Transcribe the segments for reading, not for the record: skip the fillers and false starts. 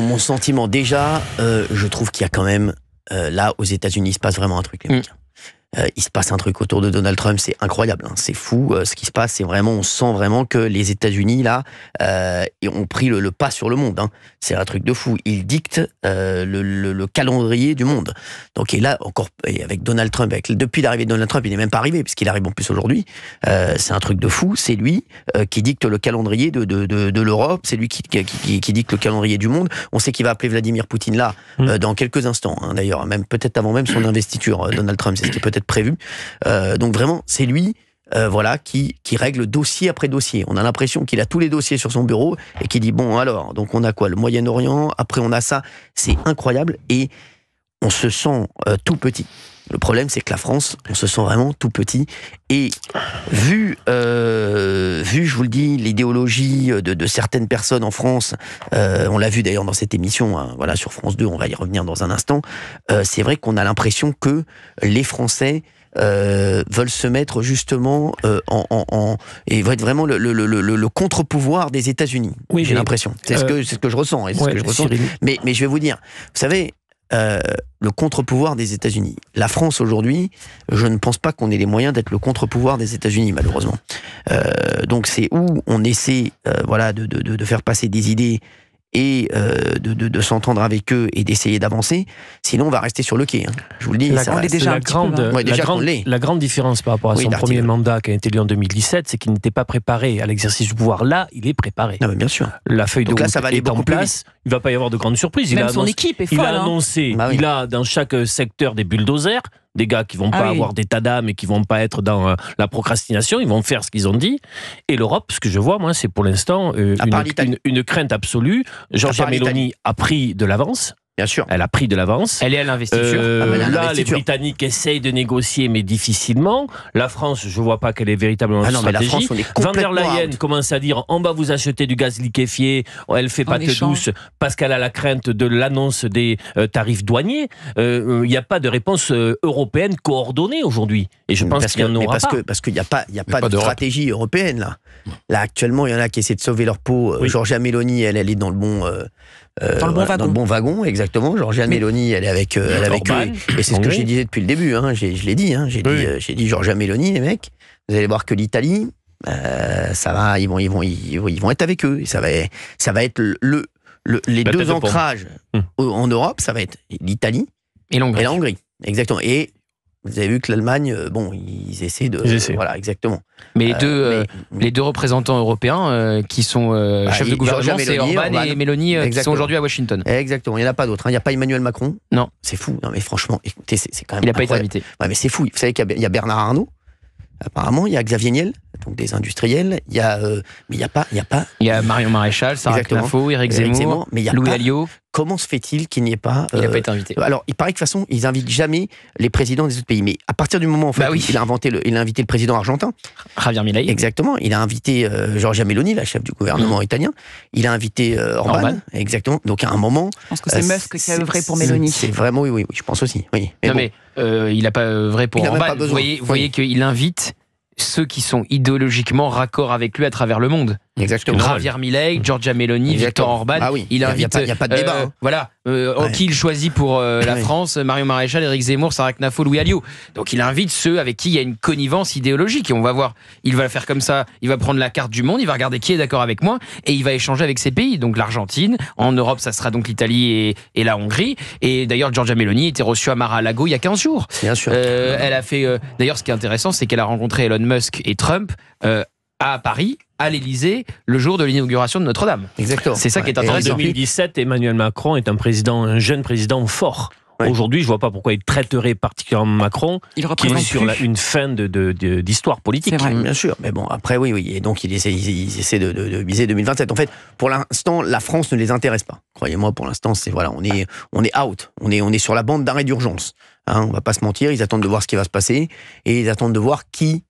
mon sentiment, déjà, je trouve qu'il y a quand même, là, aux États-Unis, il se passe vraiment un truc, les mecs. Il se passe un truc autour de Donald Trump, c'est incroyable, hein, c'est fou. Ce qui se passe, c'est vraiment, on sent vraiment que les États-Unis là ont pris le pas sur le monde. Hein. C'est un truc de fou. Ils dictent le calendrier du monde. Donc et là encore, et avec Donald Trump, depuis l'arrivée de Donald Trump, il n'est même pas arrivé puisqu'il arrive en plus aujourd'hui. C'est un truc de fou. C'est lui qui dicte le calendrier de l'Europe. C'est lui qui dicte le calendrier du monde. On sait qu'il va appeler Vladimir Poutine là dans quelques instants. Hein, d'ailleurs, même peut-être avant même son investiture, Donald Trump, c'est ce qui peut être prévu. Donc vraiment, c'est lui voilà, qui règle dossier après dossier. On a l'impression qu'il a tous les dossiers sur son bureau et qui dit, bon alors, donc on a quoi? Le Moyen-Orient, après on a ça. C'est incroyable et on se sent tout petit. Le problème, c'est que la France, on se sent vraiment tout petit. Et vu, je vous le dis, l'idéologie de certaines personnes en France, on l'a vu d'ailleurs dans cette émission, hein, voilà, sur France 2, on va y revenir dans un instant, c'est vrai qu'on a l'impression que les Français veulent se mettre justement et vont être vraiment le contre-pouvoir des États-Unis. Oui, j'ai l'impression. C'est ce que je ressens. Mais je vais vous dire, vous savez, le contre-pouvoir des États-Unis. La France aujourd'hui, je ne pense pas qu'on ait les moyens d'être le contre-pouvoir des États-Unis, malheureusement. Donc c'est où on essaie, voilà, de faire passer des idées et de s'entendre avec eux et d'essayer d'avancer. Sinon, on va rester sur le quai. Hein. Je vous le dis. La grande différence par rapport à son premier mandat qui a été élu en 2017, c'est qu'il n'était pas préparé à l'exercice du pouvoir. Là, il est préparé. Non, mais bien sûr. La feuille de route est en place. Il ne va pas y avoir de grandes surprises. Même son équipe est folle. Il a annoncé, il a dans chaque secteur des bulldozers, des gars qui vont pas avoir d'état d'âme et qui vont pas être dans la procrastination, ils vont faire ce qu'ils ont dit. Et l'Europe, ce que je vois, moi, c'est pour l'instant une crainte absolue. Giorgia Meloni a pris de l'avance. Bien sûr. Elle a pris de l'avance. Elle est à l'investiture. Là, les Britanniques essayent de négocier, mais difficilement. La France, je ne vois pas quelle est véritablement la stratégie. Van der Leyen commence à dire on va vous acheter du gaz liquéfié. Elle fait patte douce parce qu'elle a la crainte de l'annonce des tarifs douaniers. Il n'y a pas de réponse européenne coordonnée aujourd'hui. Et je pense qu'il n'y en aura pas. Parce qu'il n'y a pas de stratégie européenne, là. Là, actuellement, il y en a qui essaient de sauver leur peau. Giorgia Meloni, elle est dans le bon... dans le bon wagon, exactement. Giorgia Meloni, elle est avec eux. Et c'est ce que j'ai dit depuis le début. Hein. Je l'ai dit. Hein. J'ai dit Giorgia Meloni, les mecs. Vous allez voir que l'Italie, ça va. Ils vont être avec eux. Et ça va être les deux ancrages en Europe. Ça va être l'Italie et la Hongrie. Exactement. Et vous avez vu que l'Allemagne, ils essaient de... Voilà, exactement. Mais les deux représentants européens qui sont chefs de gouvernement, c'est Orban et Meloni qui sont aujourd'hui à Washington. Exactement, il n'y en a pas d'autres. Il n'y a pas Emmanuel Macron. Non. C'est fou. Non, mais franchement, écoutez, c'est quand même... Il n'a pas été invité. Ouais, mais c'est fou. Vous savez qu'il y a Bernard Arnault. Apparemment, il y a Xavier Niel, donc des industriels. Il y a Marion Maréchal, Sarah Knafo, Éric Zemmour, Louis Alliot. Comment se fait-il qu'il n'y ait pas... Il n'a pas été invité. Alors, il paraît que de toute façon, ils n'invitent jamais les présidents des autres pays. Mais à partir du moment où il a invité le président argentin... Javier Milei. Exactement. Il a invité Giorgia Meloni, la chef du gouvernement italien. Il a invité Orban. Exactement. Donc, à un moment... Je pense que c'est Musk qui a œuvré pour Meloni. C'est vraiment... Oui, je pense aussi. Oui. Mais il n'a pas œuvré pour Orban. Vous voyez qu'il invite ceux qui sont idéologiquement raccords avec lui à travers le monde. Exactement. Javier Milei, Giorgia Meloni, Viktor Orban. Il invite. Il n'y a pas de débat. Voilà. Qui il choisit pour la France? Marion Maréchal, Éric Zemmour, Sarah Knafo, Louis Alliot. Donc il invite ceux avec qui il y a une connivence idéologique. Et on va voir. Il va faire comme ça. Il va prendre la carte du monde. Il va regarder qui est d'accord avec moi. Et il va échanger avec ces pays. Donc l'Argentine. En Europe, ça sera donc l'Italie et la Hongrie. Et d'ailleurs, Giorgia Meloni était reçue à Mar-a-Lago il y a 15 jours. Bien sûr. Elle a fait. D'ailleurs, ce qui est intéressant, c'est qu'elle a rencontré Elon Musk et Trump à Paris, à l'Élysée, le jour de l'inauguration de Notre-Dame. Exactement. C'est ça qui est intéressant. En 2017, Emmanuel Macron est un jeune président fort. Ouais. Aujourd'hui, je ne vois pas pourquoi il traiterait particulièrement Macron, qui est sur une fin d'histoire politique. C'est vrai. Bien sûr, mais bon, après, oui. Et donc, ils essaient de viser 2027. En fait, pour l'instant, la France ne les intéresse pas. Croyez-moi, pour l'instant, on est out. On est sur la bande d'arrêt d'urgence. Hein, on va pas se mentir, ils attendent de voir ce qui va se passer et ils attendent de voir c'est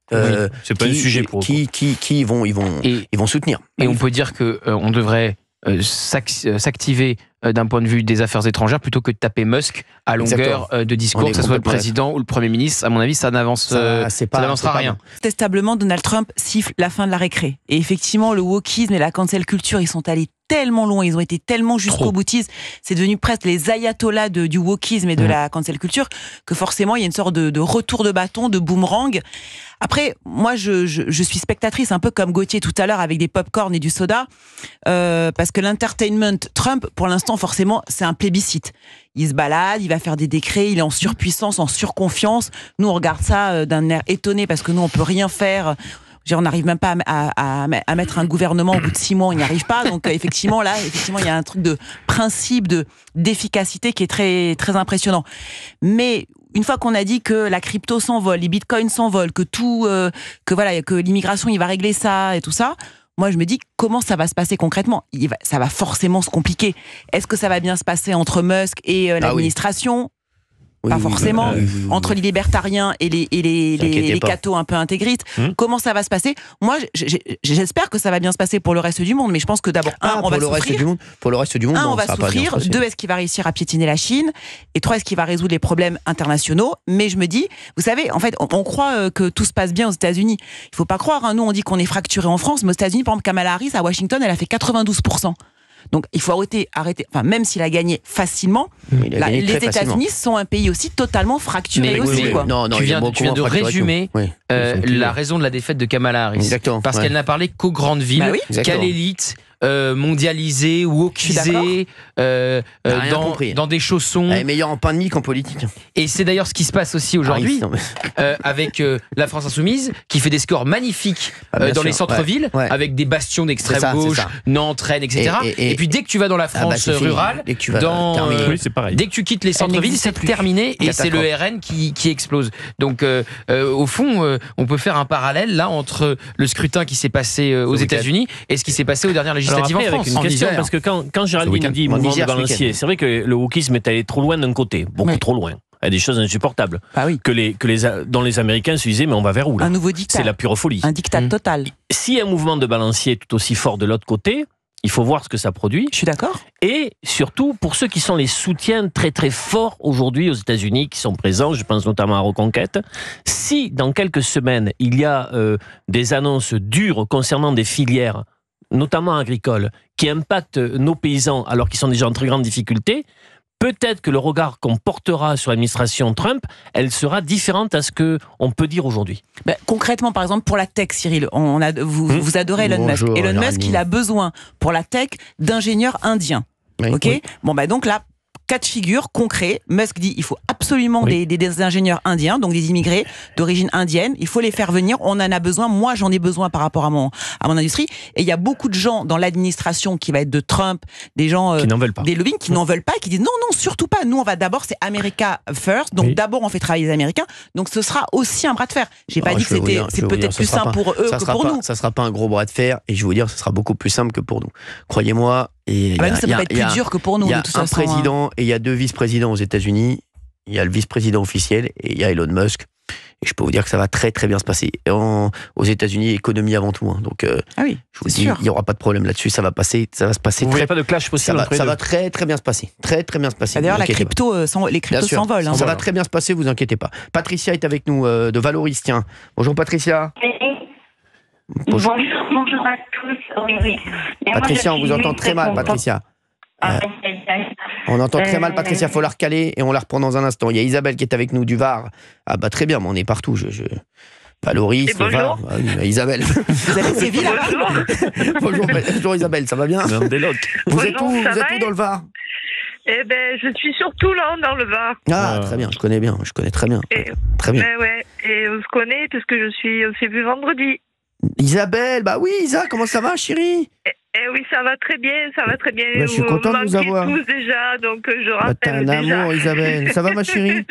pas un sujet pour qui ils vont soutenir. Et on peut dire que on devrait s'activer d'un point de vue des affaires étrangères plutôt que de taper Musk à longueur de discours, que ce soit le président ou le Premier ministre. À mon avis, ça n'avancera rien. Testablement, Donald Trump siffle la fin de la récré. Et effectivement, le wokisme et la cancel culture, ils sont allés tellement loin, ils ont été tellement jusqu'au boutisme, c'est devenu presque les ayatollahs du wokisme et de la cancel culture, que forcément il y a une sorte de retour de bâton, de boomerang. Après, moi je suis spectatrice, un peu comme Gauthier tout à l'heure avec des pop-corn et du soda, parce que l'entertainment Trump, pour l'instant forcément, c'est un plébiscite. Il se balade, il va faire des décrets, il est en surpuissance, en surconfiance. Nous on regarde ça d'un air étonné parce que nous on peut rien faire. On n'arrive même pas à mettre un gouvernement au bout de 6 mois, on n'y arrive pas. Donc effectivement, il y a un truc de principe, d'efficacité qui est très, très impressionnant. Mais une fois qu'on a dit que la crypto s'envole, les bitcoins s'envolent, que l'immigration, il va régler ça et tout ça, moi je me dis comment ça va se passer concrètement. Ça va forcément se compliquer. Est-ce que ça va bien se passer entre Musk et l'administration ? Pas forcément. Entre les libertariens et les cathos un peu intégristes. Comment ça va se passer ? Moi, j'espère que ça va bien se passer pour le reste du monde, mais je pense que d'abord, on va souffrir. Pour le reste du monde, on va souffrir. 2, est-ce qu'il va réussir à piétiner la Chine ? Et 3, est-ce qu'il va résoudre les problèmes internationaux ? Mais je me dis, vous savez, en fait, on croit que tout se passe bien aux États-Unis. Il faut pas croire, nous on dit qu'on est fracturé en France, mais aux États-Unis, par exemple, Kamala Harris, à Washington, elle a fait 92%. Donc il faut arrêter, enfin même s'il a gagné facilement, les États-Unis sont un pays aussi totalement fracturé aussi. Tu viens de résumer la raison de la défaite de Kamala Harris. Exactement. Parce qu'elle n'a parlé qu'aux grandes villes, qu'à l'élite. Mondialisée, wokisée, dans des chaussons. Elle est meilleure en pain de mie qu'en politique. Et c'est d'ailleurs ce qui se passe aussi aujourd'hui avec la France Insoumise, qui fait des scores magnifiques dans les centres-villes, avec des bastions d'extrême gauche, Nantes, Rennes, etc. Et puis dès que tu vas dans la France rurale, dès que tu quittes les centres-villes, c'est terminé et c'est le RN qui explose. Donc au fond, on peut faire un parallèle là entre le scrutin qui s'est passé aux États-Unis et ce qui s'est passé aux dernières législatives. Alors après, en France. avec une question, parce que quand Géraldine dit mouvement de balancier, c'est vrai que le wokisme est allé trop loin d'un côté, beaucoup trop loin. Il y a des choses insupportables dont les Américains se disaient mais on va vers où là ? Un nouveau diktat. C'est la pure folie. Un diktat total. Si un mouvement de balancier est tout aussi fort de l'autre côté, il faut voir ce que ça produit. Je suis d'accord. Et surtout, pour ceux qui sont les soutiens très très forts aujourd'hui aux États-Unis, qui sont présents, je pense notamment à Reconquête, si dans quelques semaines, il y a des annonces dures concernant des filières, notamment agricoles, qui impactent nos paysans alors qu'ils sont déjà en très grande difficulté, peut-être que le regard qu'on portera sur l'administration Trump, elle sera différente à ce qu'on peut dire aujourd'hui. Concrètement, par exemple, pour la tech, Cyril, vous adorez Elon Musk. Elon Musk, il a besoin, pour la tech, d'ingénieurs indiens. Donc là, cas de figure concret, Musk dit il faut absolument des ingénieurs indiens, donc des immigrés d'origine indienne, il faut les faire venir, on en a besoin, moi j'en ai besoin par rapport à mon industrie, et il y a beaucoup de gens dans l'administration qui va être de Trump, des gens qui n'en veulent pas, des lobbying qui n'en veulent pas, qui disent non surtout pas, nous on va d'abord, c'est America First, donc d'abord on fait travailler les Américains, donc ce sera aussi un bras de fer. J'ai pas dit que c'est peut-être plus simple pour eux que pour nous. Ça sera pas un gros bras de fer, et je vais vous dire, ce sera beaucoup plus simple que pour nous. Croyez-moi. Et ça va être plus dur que pour nous. Il y a un président et il y a 2 vice-présidents aux États-Unis. Il y a le vice-président officiel et il y a Elon Musk. Et je peux vous dire que ça va très très bien se passer. Aux États-Unis, économie avant tout. Donc, je vous dis, il n'y aura pas de problème là-dessus. Ça va se passer. Il n'y a pas de clash possible. Ça va très très bien se passer. Très très bien se passer. D'ailleurs, les cryptos s'envolent. Ça va très bien se passer. Vous inquiétez pas. Patricia est avec nous de Valoris. Tiens. Bonjour Patricia. Bonjour à tous. Oui. Patricia, on vous entend très mal, Patricia. On entend très mal, Patricia. Il faut la recaler et on la reprend dans un instant. Il y a Isabelle qui est avec nous du Var. Ah bah très bien, mais on est partout. Valoris, le Var. Isabelle. Vous allez Séville. Bonjour Isabelle, ça va bien? Vous êtes où dans le Var? Eh ben, je suis sur Toulon, dans le Var. Ah, très bien, je connais très bien. Très bien. Et on se connaît parce que on s'est vu vendredi. Isabelle, bah oui, Isa, comment ça va, chérie? Eh oui, ça va très bien. Je suis content de vous avoir. Tous déjà, donc je rappelle t'as un amour, Isabelle. Ça va, ma chérie?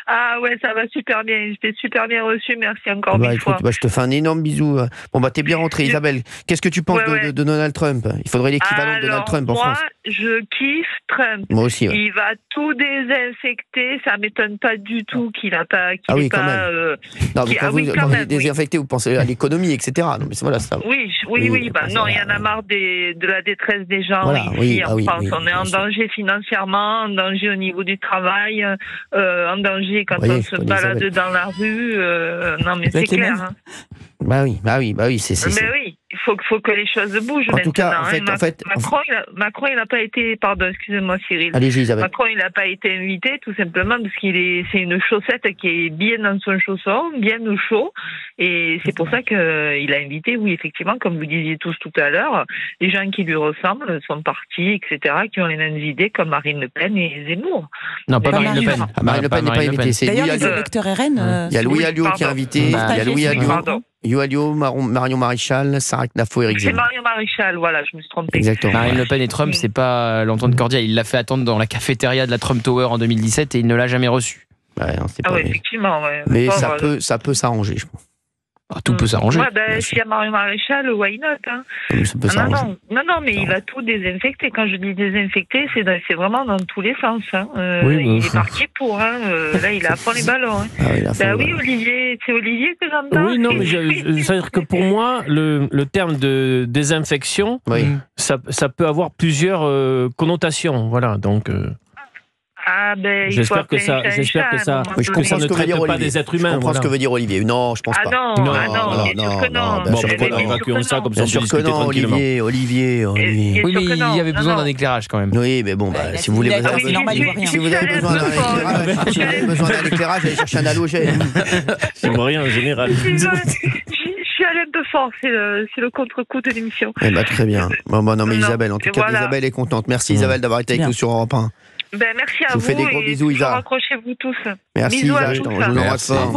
Ah ouais, ça va super bien. J'étais super bien reçue, merci encore mille fois. Je te fais un énorme bisou. Bon, t'es bien rentrée, Isabelle. Qu'est-ce que tu penses de Donald Trump? Il faudrait l'équivalent de Donald Trump en France. Moi, je kiffe Trump. Moi aussi, Il va tout désinfecter. Ça m'étonne pas du tout qu'il n'a pas... quand même. Non, mais quand vous désinfectez, vous pensez à l'économie, etc. Non, mais voilà, ça. Oui. Non, il y en a marre de la détresse des gens ici en France. On est en danger financièrement, en danger au niveau du travail, en danger quand on se balade dans la rue. Non, mais c'est clair. Bah oui, c'est. Mais oui, il faut que les choses bougent. En tout cas, Macron, il n'a pas été, pardon, excusez-moi Cyril. Allez-y, Isabelle. Macron, il n'a pas été invité tout simplement parce c'est une chaussette qui est bien dans son chausson, bien au chaud, et c'est pour ça qu'il a invité, oui, effectivement, comme vous disiez tous tout à l'heure, les gens qui lui ressemblent, son parti, etc., qui ont les mêmes idées comme Marine Le Pen et Zemmour. Non, pas Marine Le Pen. Marine Le Pen n'est pas invitée. D'ailleurs, les électeurs RN. Il y a Louis Alliot qui est invité. Il y a Louis Alliot, Marion Maréchal, Sarah Knafo, Éric Zemmour. C'est Marion Maréchal, voilà, je me suis trompée. Exactement. Marine Le Pen et Trump, c'est pas l'entente cordiale. Il l'a fait attendre dans la cafétéria de la Trump Tower en 2017 et il ne l'a jamais reçu. Ouais, non, c'est pas oui, effectivement. Ouais. Mais ça peut s'arranger, je pense. Tout peut s'arranger. Ouais, s'il y a Marion Maréchal, why not, hein. Ça peut s'arranger. Non, mais il va tout désinfecter. Quand je dis désinfecter, c'est vraiment dans tous les sens. Hein. Il est parti pour. Hein. Là, il a à fond les ballons. Hein. Oui, Olivier, c'est Olivier que j'entends. Oui, non, mais c'est-à-dire que pour moi, le terme de désinfection, ça peut avoir plusieurs connotations. Voilà, donc. J'espère que ça je comprends ne traite pas des êtres humains. Je comprends ce que veut dire Olivier. Non, je pense pas. Non, bien sûr que non. Bon, on évacuons ça comme ça, on peut discuter tranquillement. Olivier. Oui, mais il y avait besoin d'un éclairage quand même. Oui, mais bon, si vous voulez, si vous avez besoin d'un éclairage, allez chercher un halogène. C'est pour rien en général. Je suis allée un peu fort, c'est le contre-coup de l'émission. Très bien. Non, mais Isabelle, en tout cas, Isabelle est contente. Merci Isabelle d'avoir été avec nous sur Europe 1. Merci à vous. Je vous fais des gros bisous, Isa. Raccrochez-vous tous. Merci, bisous Isa. À tous. Je vous embrasse fort.